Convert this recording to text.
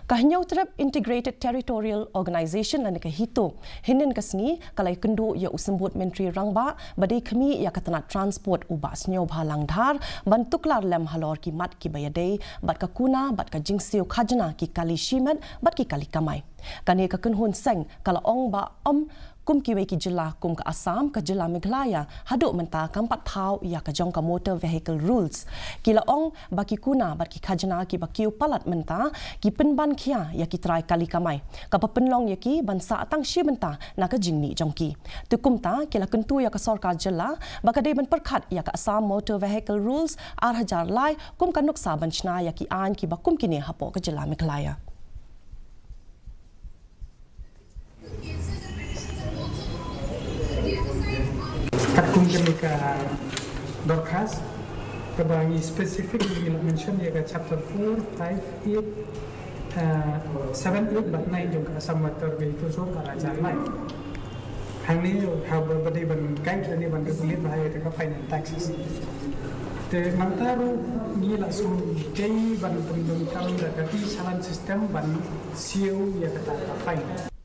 Khajna terap Integrated Territorial Organization dan ke Hito. Hinin kesni kalau Ïakynduh ia Symbud Myntri Rangbah badai kami ia katana transport ubas nyob halang dhar bantuklar lem Halor ki mat ki bayadei bat ka kuna bat ka Jingsiew Khajna ki kali shimet bat ki kali kamai. Kani ka kunhun seng kalau ong ba kum kiwe ki jela kum ke Assam ke jela Meghalaya haduk menta kampat thau ia ka Jong ka motor vehicle rules kila ong baki kuna baki Khajna ki bakiu palat menta ki penban khia ia ki trai kali kamai ka penlong ia ki bansa atang shi menta na ka jingni jongki tu kumta kila kentu ia ka sarkar jela baka dei ban perkhat ia ka Assam motor vehicle rules ar hajar lai kum ka nuksa banchna ia ki an ki bakum kini hapo ka jela Meghalaya. Takum kami ke dorkas kebangi spesifik yang mention ya ke chapter 4, 5, 8, 7, 8 but 9 juga Assam motor vehicle so karajan lain. Hang ni how berbeda ban guide ni ban regulate bahaya dekat finance taxes. Te mantaru ni langsung jadi ban pembentang dekat salan sistem ban siu ya kata fine.